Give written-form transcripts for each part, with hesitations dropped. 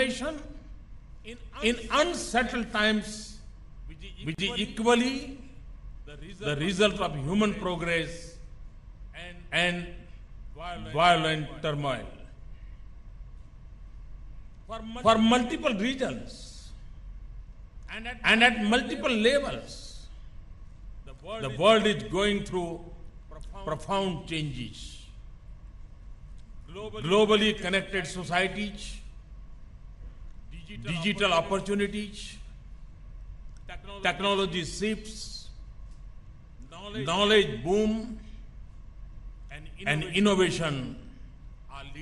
transformation in unsettled times, which is equally the result of human progress and violent turmoil. For multiple regions and at multiple levels, the world is going through profound changes. Globally connected societies, digital opportunities, technology shifts, knowledge boom, and innovation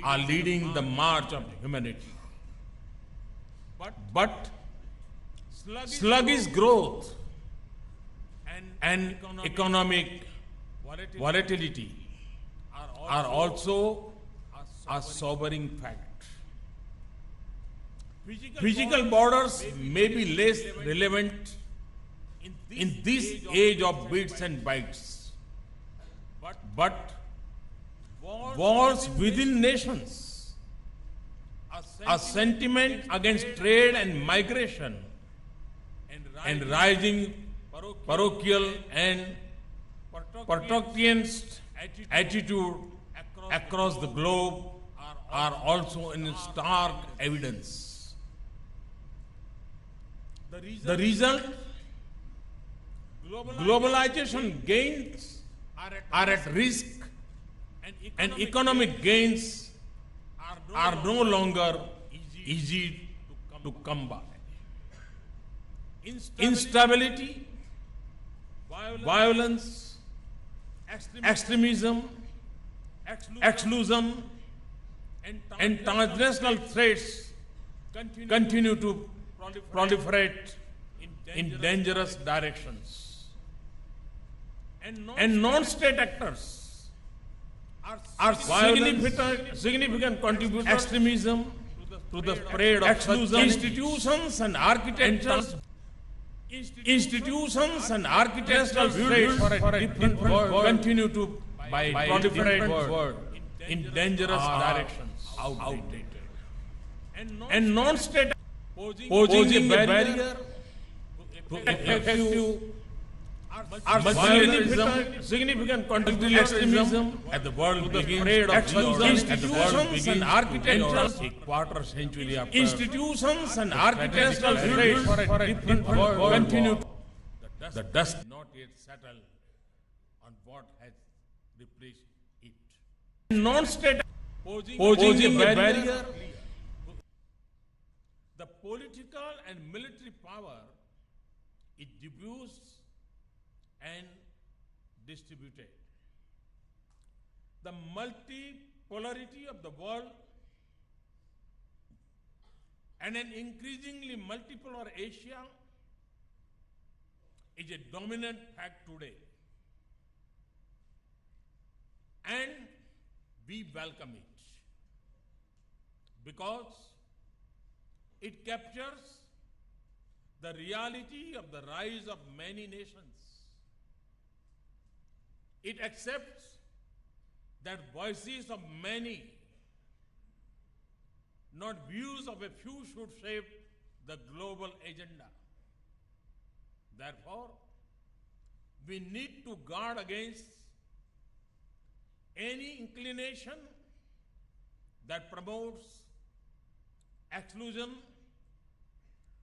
are leading the march of humanity. But sluggish growth and economic volatility are also a sobering fact. Physical borders may be less relevant in this age of bits and bytes, but wars within nations, a sentiment against trade and migration, and rising parochial and protectionist attitude across the globe are also in stark evidence. The result, globalization gains are at risk, and economic gains are no longer easy to come by. Instability, violence, extremism, exclusion, and transnational threats continue to proliferate in dangerous directions. And non-state actors are significant contributors to extremism, to the spread of exclusion. Institutions and architectural traits for a different world continue to proliferate in dangerous directions, outdated. And non-state posing a barrier to effective significant contributors to extremism at the world begins. Institutions and architectures a quarter century after. Institutions and architectural traits for a different world continue. The dust not yet settled on what has replaced it. Non-state posing a barrier. The political and military power is diffused and distributed. The multipolarity of the world and an increasingly multipolar Asia is a dominant fact today. And we welcome it because it captures the reality of the rise of many nations. It accepts that voices of many, not views of a few, should shape the global agenda. Therefore, we need to guard against any inclination that promotes exclusion,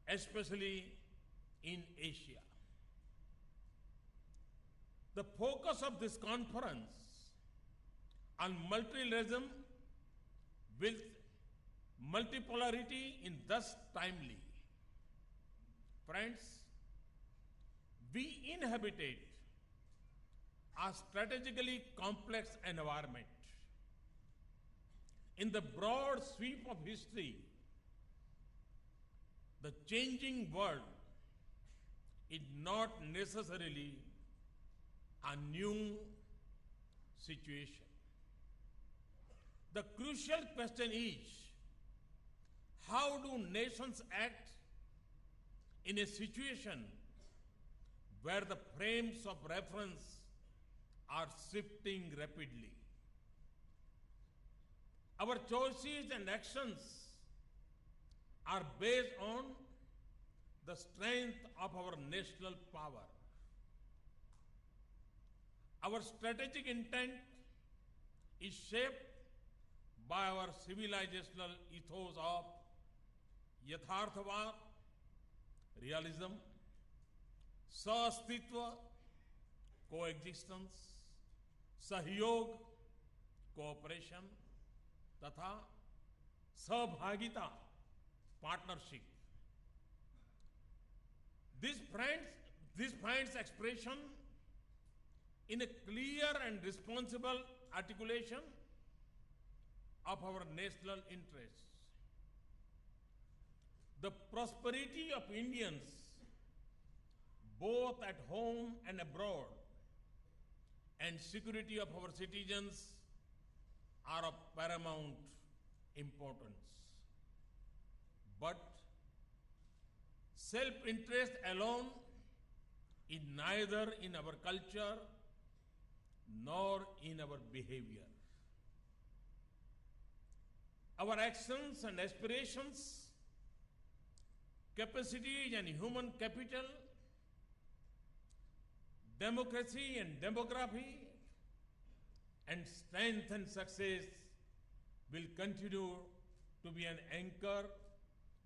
especially in Asia. The focus of this conference on multilateralism with multipolarity is thus timely. Friends, we inhabited a strategically complex environment. In the broad sweep of history, the changing world is not necessarily a new situation. The crucial question is, how do nations act in a situation where the frames of reference are shifting rapidly? Our choices and actions are based on the strength of our national power. Our strategic intent is shaped by our civilizational ethos of यथार्थवाद, realism, सहअस्तित्व, coexistence, सहयोग, cooperation तथा सहभागिता, partnership. This finds expression in a clear and responsible articulation of our national interests. The prosperity of Indians, both at home and abroad, and security of our citizens are of paramount importance. But self-interest alone is neither in our culture nor in our behavior. Our actions and aspirations, capacities and human capital, democracy and demography, and strength and success will continue to be an anchor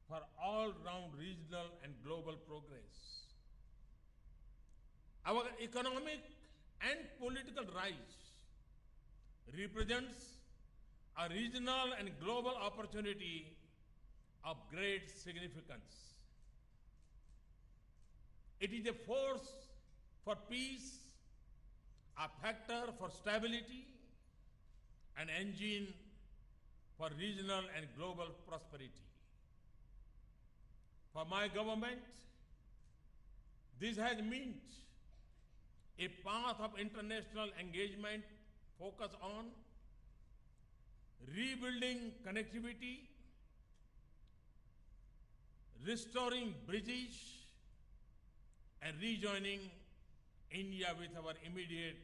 for all-round regional and global progress. Our economic and political rise represents a regional and global opportunity of great significance. It is a force for peace, a factor for stability, an engine for regional and global prosperity. For my government, this has meant a path of international engagement focused on rebuilding connectivity, restoring bridges, and rejoining India with our immediate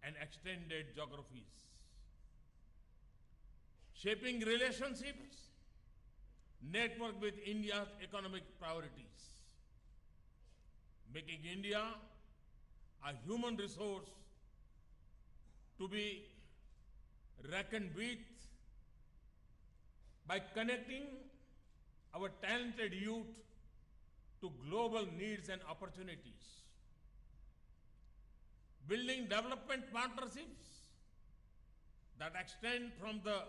and extended geographies. Shaping relationships, network with India's economic priorities. Making India a human resource to be reckoned with by connecting our talented youth to global needs and opportunities. Building development partnerships that extend from the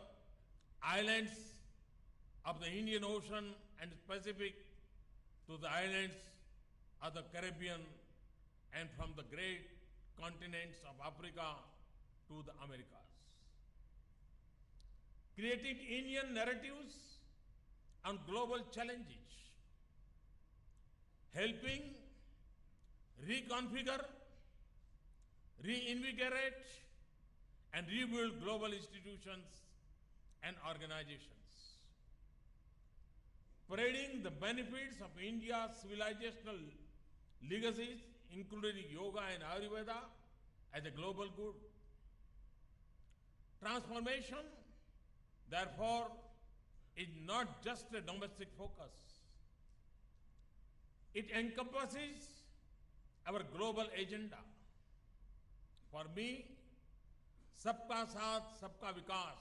islands of the Indian Ocean and Pacific to the islands of the Caribbean and from the great continents of Africa to the Americas. Creating Indian narratives on global challenges. Helping reconfigure, reinvigorate, and rebuild global institutions and organizations. Parading the benefits of India's civilizational legacies, including yoga and Ayurveda, as a global good. Transformation, therefore, is not just a domestic focus. It encompasses our global agenda. For me, Sabka Saath, Sabka Vikas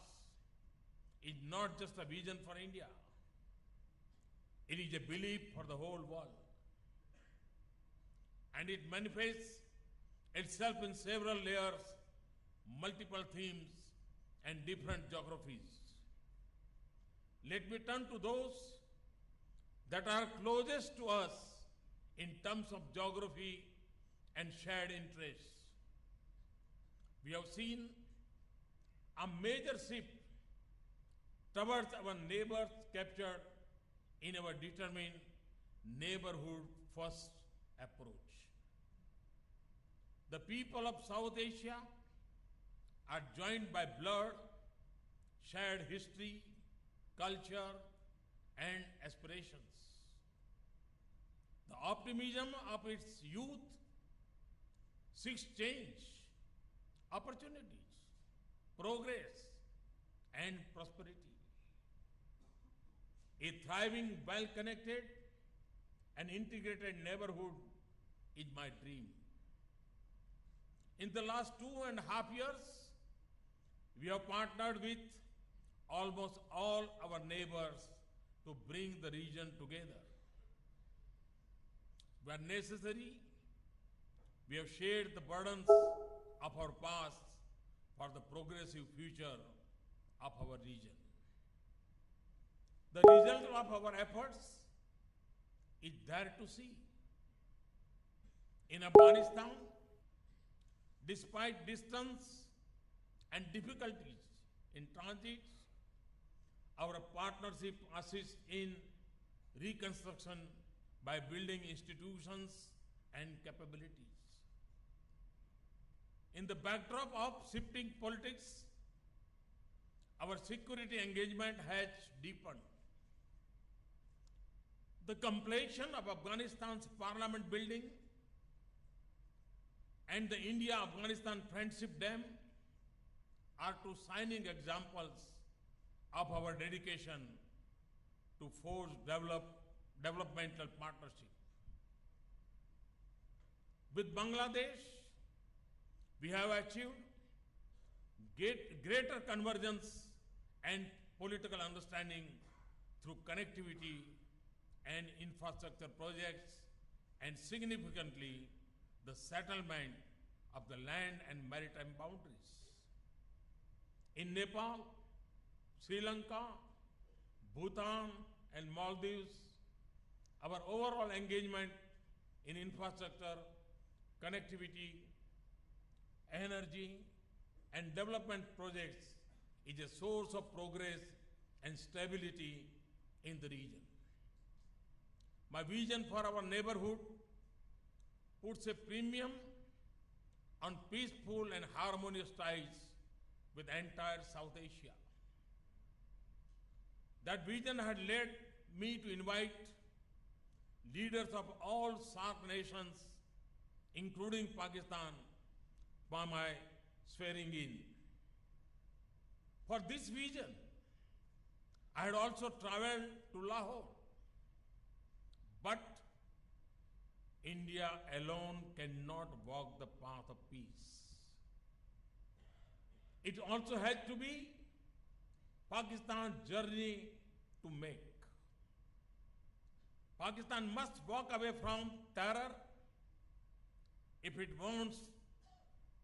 is not just a vision for India. It is a belief for the whole world. And it manifests itself in several layers, multiple themes, and different geographies. Let me turn to those that are closest to us in terms of geography and shared interests. We have seen a major shift towards our neighbors captured in our determined neighborhood first approach. The people of South Asia are joined by blood, shared history, culture, and aspirations. The optimism of its youth seeks change, opportunities, progress, and prosperity. A thriving, well-connected and integrated neighborhood is my dream. In the last 2.5 years, we have partnered with almost all our neighbors to bring the region together. Where necessary, we have shared the burdens of our past for the progressive future of our region. The result of our efforts is there to see. In Afghanistan, despite distance and difficulties in transit, our partnership assists in reconstruction by building institutions and capabilities. In the backdrop of shifting politics, our security engagement has deepened. The completion of Afghanistan's parliament building and the India-Afghanistan Friendship Dam are two shining examples of our dedication to forge developmental partnership. With Bangladesh, we have achieved greater convergence and political understanding through connectivity and infrastructure projects, and significantly the settlement of the land and maritime boundaries. In Nepal, Sri Lanka, Bhutan, and Maldives, our overall engagement in infrastructure, connectivity, energy, and development projects is a source of progress and stability in the region. My vision for our neighborhood puts a premium on peaceful and harmonious ties with entire South Asia. That vision had led me to invite leaders of all SAARC nations, including Pakistan, for my swearing in. For this vision, I had also traveled to Lahore. But India alone cannot walk the path of peace. It also has to be Pakistan's journey to make. Pakistan must walk away from terror if it wants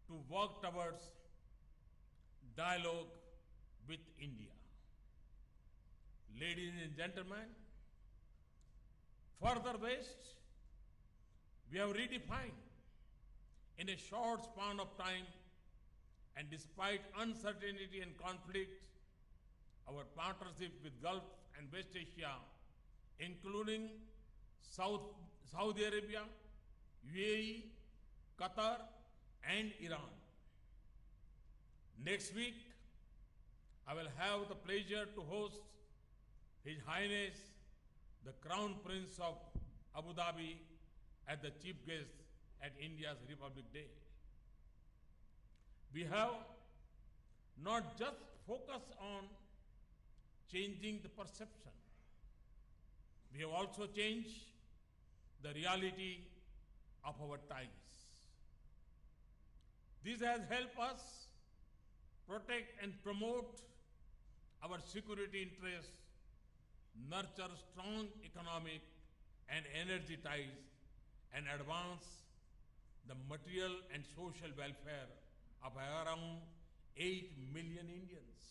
to work towards dialogue with India. Ladies and gentlemen, further west, we have redefined in a short span of time, and despite uncertainty and conflict, our partnership with Gulf and West Asia, including Saudi Arabia, UAE, Qatar, and Iran. Next week, I will have the pleasure to host His Highness the Crown Prince of Abu Dhabi as the chief guest at India's Republic Day. We have not just focused on changing the perception, we have also changed the reality of our ties. This has helped us protect and promote our security interests, nurture strong economic and energy ties, and advance the material and social welfare of around 8 million Indians.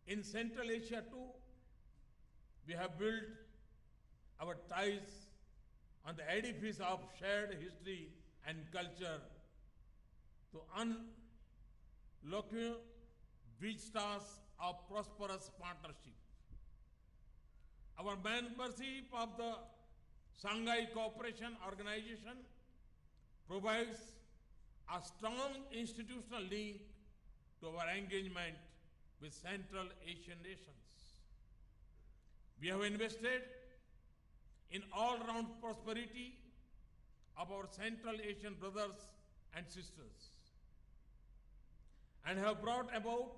In Central Asia too, we have built our ties on the edifice of shared history and culture to unlock vistas of prosperous partnership. Our membership of the Shanghai Cooperation Organization provides a strong institutional link to our engagement with Central Asian nations. We have invested in all-round prosperity of our Central Asian brothers and sisters, and have brought about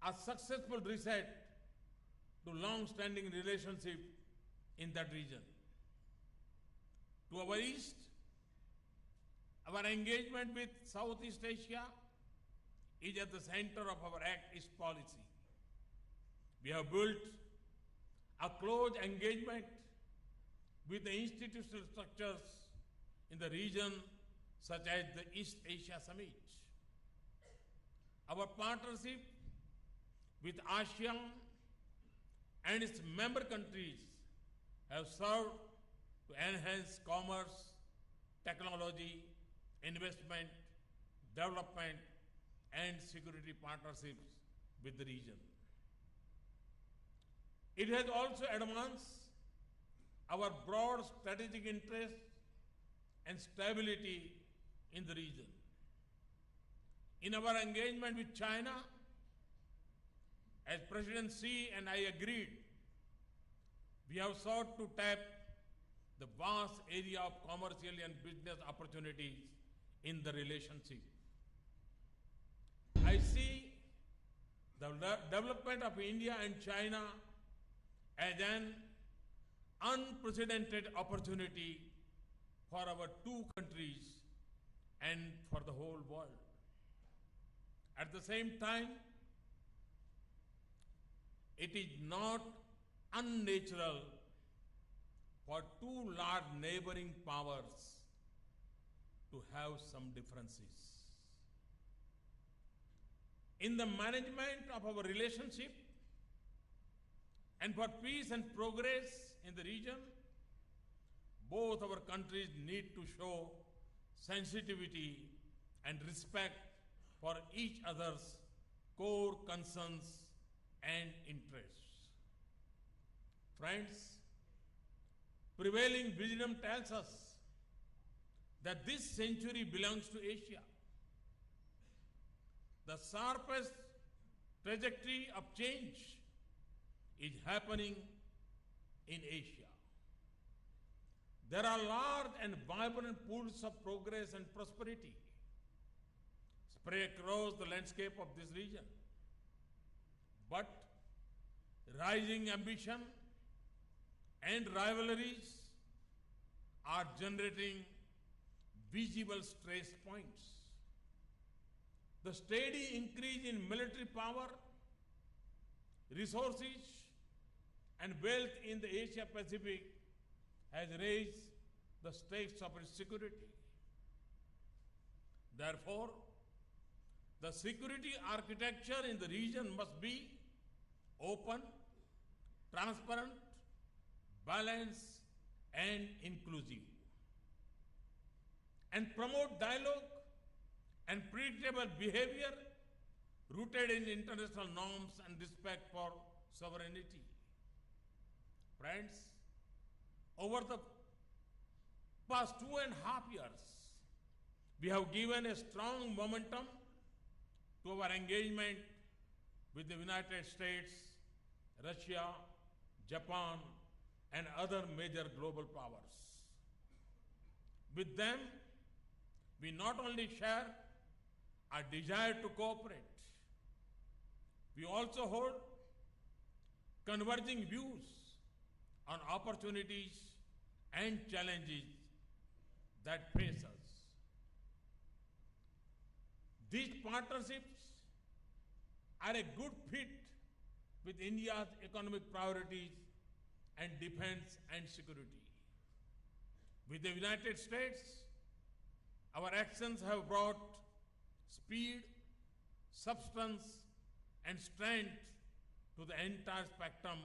a successful reset to long-standing relationship in that region. To our east, our engagement with Southeast Asia is at the center of our Act East policy. We have built a close engagement with the institutional structures in the region, such as the East Asia Summit. Our partnership with ASEAN and its member countries have served to enhance commerce, technology, investment, development, and security partnerships with the region. It has also advanced our broad strategic interests and stability in the region. In our engagement with China, as President Xi and I agreed, we have sought to tap the vast area of commercial and business opportunities in the relationship. I see the development of India and China as an unprecedented opportunity for our two countries and for the whole world. At the same time, it is not unnatural for two large neighboring powers to have some differences. In the management of our relationship and for peace and progress in the region, both our countries need to show sensitivity and respect for each other's core concerns and interests. Friends, prevailing wisdom tells us that this century belongs to Asia. The sharpest trajectory of change is happening in Asia. There are large and vibrant pools of progress and prosperity spread across the landscape of this region. But rising ambition and rivalries are generating visible stress points. The steady increase in military power, resources, and wealth in the Asia Pacific has raised the stakes of its security. Therefore, the security architecture in the region must be open, transparent, balanced, and inclusive, and promote dialogue and predictable behavior rooted in international norms and respect for sovereignty. Friends, over the past 2.5 years, we have given a strong momentum to our engagement with the United States, Russia, Japan, and other major global powers. With them, we not only share a desire to cooperate, we also hold converging views on opportunities and challenges that face us. These partnerships are a good fit with India's economic priorities and defense and security. With the United States, our actions have brought speed, substance, and strength to the entire spectrum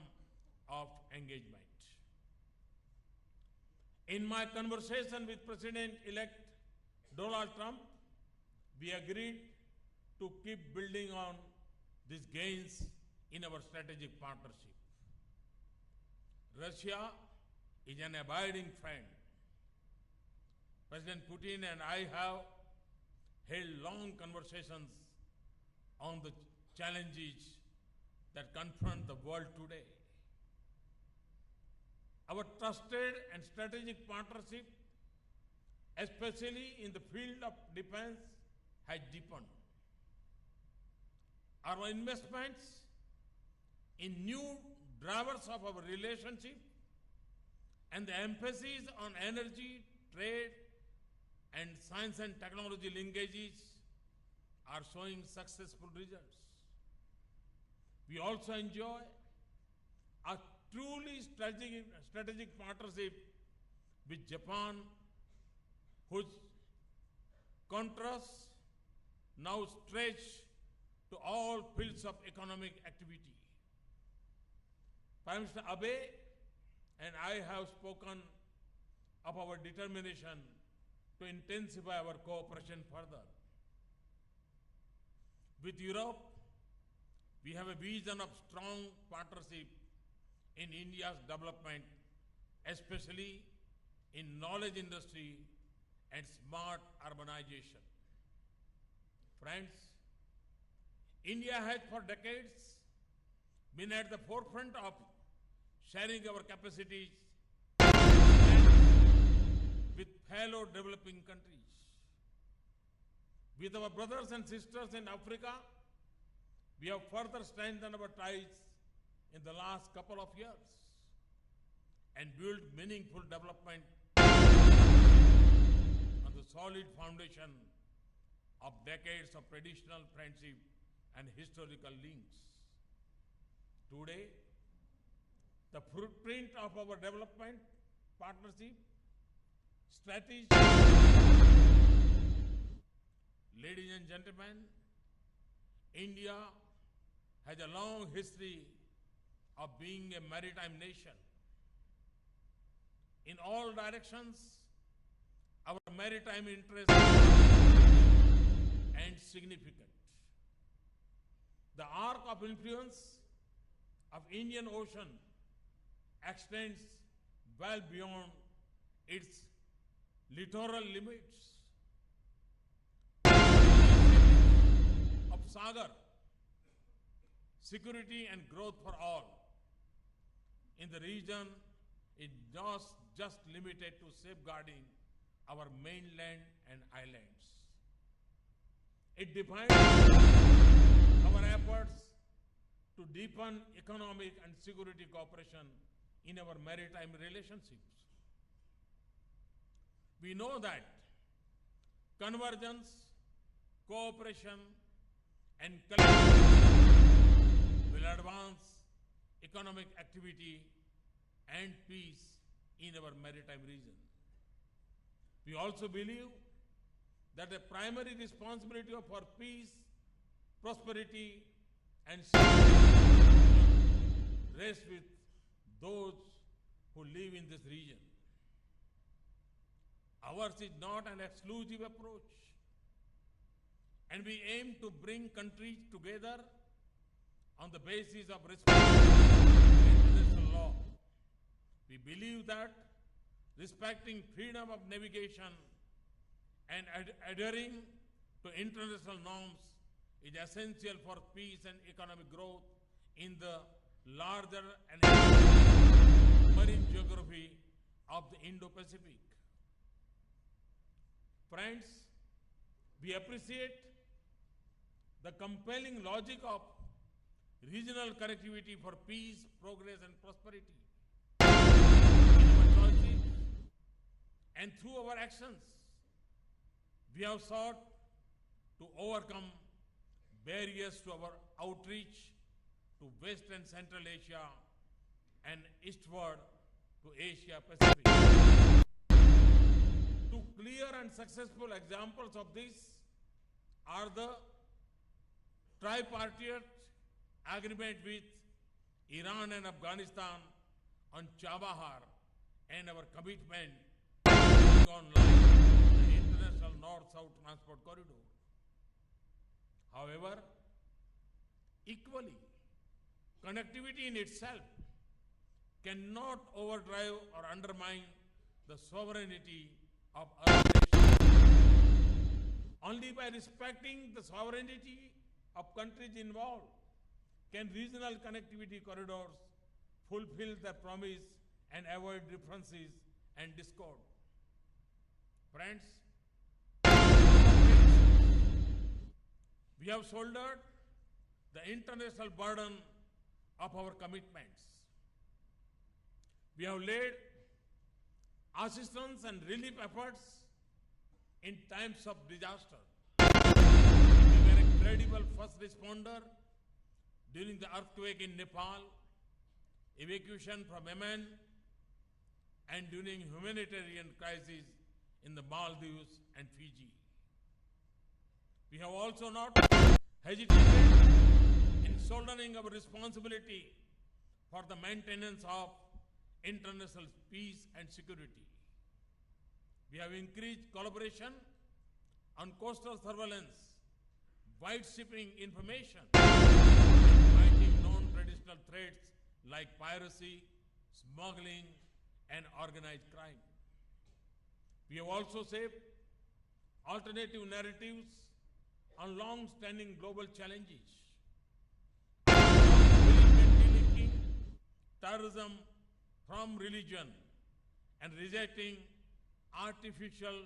of engagement. In my conversation with President-elect Donald Trump, we agreed to keep building on these gains in our strategic partnership. Russia is an abiding friend. President Putin and I have held long conversations on the challenges that confront the world today. Our trusted and strategic partnership, especially in the field of defense, has deepened. Our investments in new drivers of our relationship, and the emphasis on energy, trade, and science and technology linkages are showing successful results. We also enjoy a truly strategic partnership with Japan, whose contrasts now stretch to all fields of economic activity. Prime Minister Abe and I have spoken of our determination to intensify our cooperation further. With Europe, we have a vision of strong partnership in India's development, especially in knowledge industry and smart urbanization. Friends, India has for decades been at the forefront of sharing our capacities with fellow developing countries. With our brothers and sisters in Africa, we have further strengthened our ties in the last couple of years and built meaningful development on the solid foundation of decades of traditional friendship and historical links. Today, the footprint of our development partnership strategy. Ladies and gentlemen, India has a long history of being a maritime nation. In all directions, our maritime interests are and significant. The arc of influence of Indian Ocean extends well beyond its littoral limits. Of Sagar, security and growth for all in the region is not just limited to safeguarding our mainland and islands. It defines our efforts to deepen economic and security cooperation in our maritime relationships. We know that convergence, cooperation, and collaboration will advance economic activity and peace in our maritime region. We also believe that the primary responsibility for peace, prosperity, and security rests with those who live in this region. Ours is not an exclusive approach, and we aim to bring countries together on the basis of respect for international law. We believe that respecting freedom of navigation and adhering to international norms is essential for peace and economic growth in the larger and marine geography of the Indo-Pacific. Friends, we appreciate the compelling logic of regional connectivity for peace, progress, and prosperity. In our choices and through our actions, we have sought to overcome barriers to our outreach to West and Central Asia and eastward to Asia Pacific. Two clear and successful examples of this are the tripartite agreement with Iran and Afghanistan on Chabahar and our commitment to bring online the international North-South transport corridor. However, equally, connectivity in itself cannot overdrive or undermine the sovereignty of other nations. Only by respecting the sovereignty of countries involved can regional connectivity corridors fulfill their promise and avoid differences and discord. Friends, we have shouldered the international burden of our commitments. We have led assistance and relief efforts in times of disaster. We were a credible first responder during the earthquake in Nepal, evacuation from Yemen, and during humanitarian crisis in the Maldives and Fiji. We have also not hesitated in shouldering our responsibility for the maintenance of international peace and security. We have increased collaboration on coastal surveillance, wide shipping information, and fighting non-traditional threats like piracy, smuggling, and organized crime. We have also shaped alternative narratives on long-standing global challenges. Delinking terrorism from religion and rejecting artificial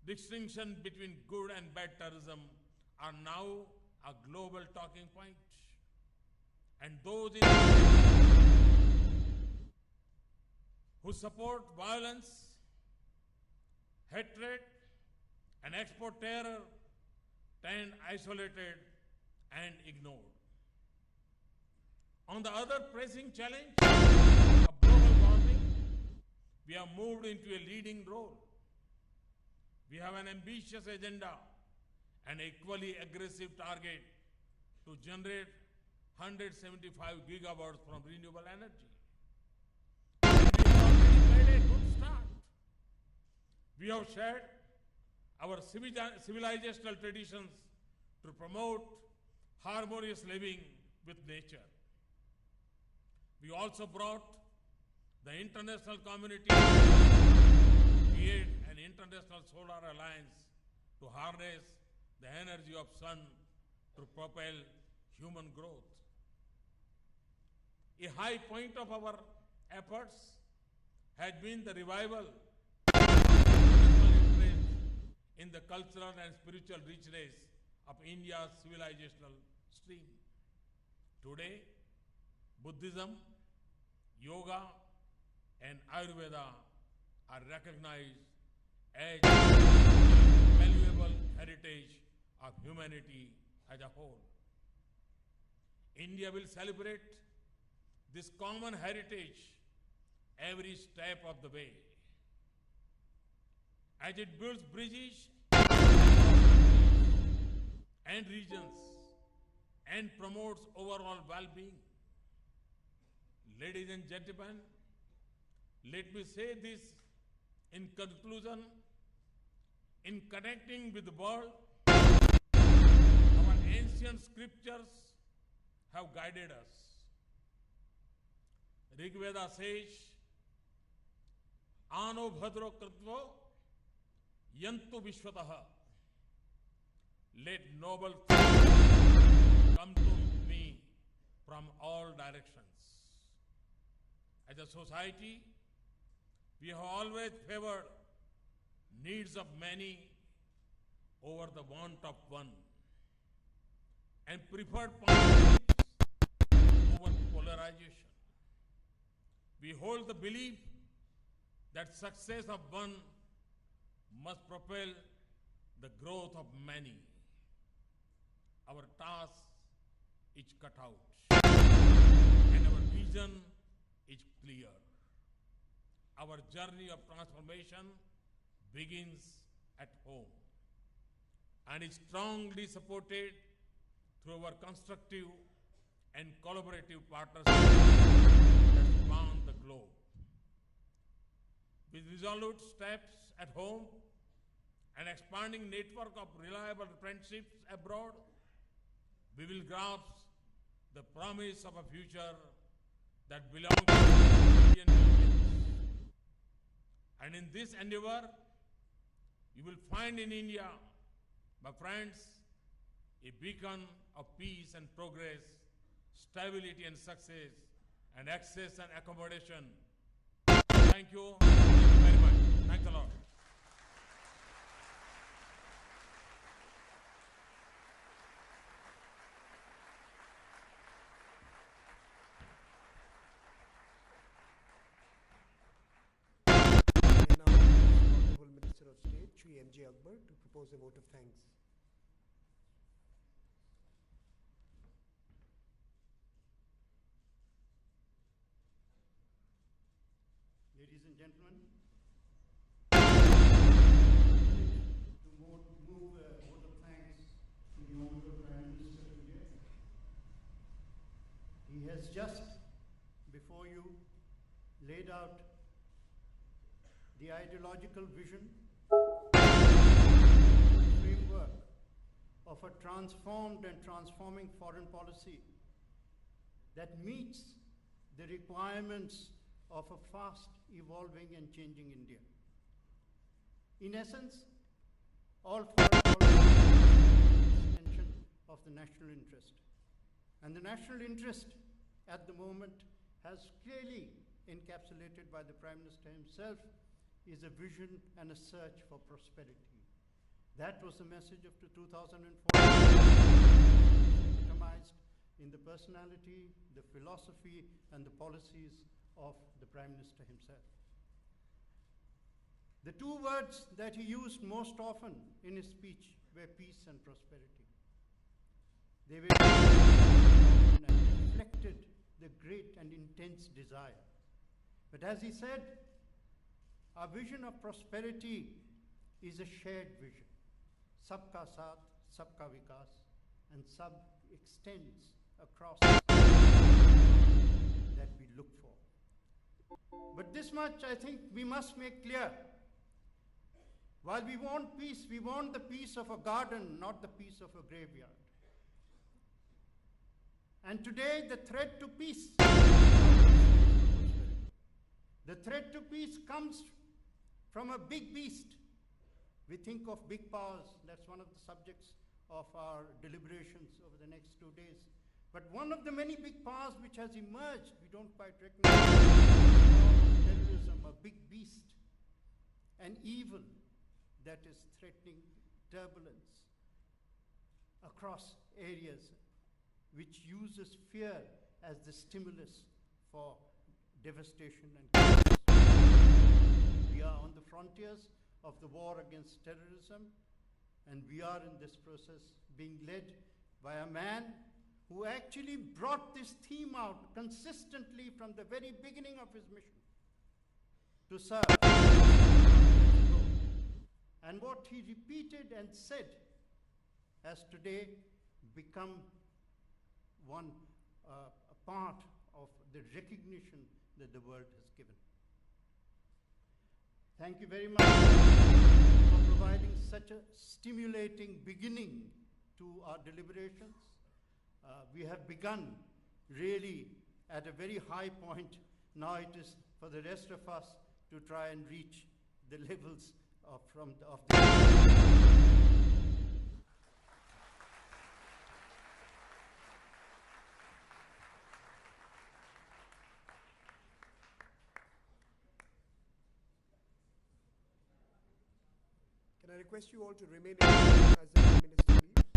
distinction between good and bad terrorism are now a global talking point. And those who support violence, hatred, and export terror stand isolated and ignored. On the other pressing challenge of global warming, we have moved into a leading role. We have an ambitious agenda and equally aggressive target to generate 175 gigawatts from renewable energy. And we have already made a good start. We have shared our civilizational traditions to promote harmonious living with nature. We also brought the international community to create an international solar alliance to harness the energy of sun to propel human growth. A high point of our efforts has been the revival of international interest in the cultural and spiritual richness of India's civilizational stream. Today, Buddhism, Yoga, and Ayurveda are recognized as invaluable heritage of humanity as a whole. India will celebrate this common heritage every step of the way as it builds bridges and regions and promotes overall well-being. Ladies and gentlemen, let me say this in conclusion. In connecting with the world, our ancient scriptures have guided us. Rig Veda says, Ano bhadro kritvo yantu vishwataha. Let noble things come to me from all directions. As a society, we have always favored needs of many over the want of one and preferred partnerships over polarization. We hold the belief that success of one must propel the growth of many. Our task is cut out and our vision is clear. Our journey of transformation begins at home and is strongly supported through our constructive and collaborative partnerships that span the globe. With resolute steps at home and expanding network of reliable friendships abroad, we will grasp the promise of a future that belongs to the Indian Indians. And in this endeavor, you will find in India, my friends, a beacon of peace and progress, stability and success, and access and accommodation. Thank you. Thank you very much. Thanks a lot. propose a vote of thanks. Ladies and gentlemen, to move a vote of thanks to the Honorable Prime Minister of India. He has just, before you, laid out the ideological vision, framework of a transformed and transforming foreign policy that meets the requirements of a fast evolving and changing India. In essence, all foreign policy is an extension of the national interest. And the national interest at the moment, has clearly encapsulated by the Prime Minister himself, is a vision and a search for prosperity. That was the message of the 2004, epitomized in the personality, the philosophy, and the policies of the Prime Minister himself. The two words that he used most often in his speech were peace and prosperity. They were and reflected the great and intense desire. But as he said, our vision of prosperity is a shared vision. Sabka saath, sabka vikas, and sab extends across that we look for. But this much I think we must make clear. While we want peace, we want the peace of a garden, not the peace of a graveyard. And today the threat to peace, the threat to peace comes from a big beast. We think of big powers, that's one of the subjects of our deliberations over the next 2 days. But one of the many big powers which has emerged, we don't quite recognize, is terrorism, a big beast, an evil that is threatening turbulence across areas, which uses fear as the stimulus for devastation and chaos. We are on the frontiers of the war against terrorism, and we are in this process being led by a man who actually brought this theme out consistently from the very beginning of his mission to serve years ago. And what he repeated and said has today become a part of the recognition that the world has given. Thank you very much for providing such a stimulating beginning to our deliberations. We have begun really at a very high point. Now it is for the rest of us to try and reach the levels of the Can I request you all to remain in as the Prime Minister leaves?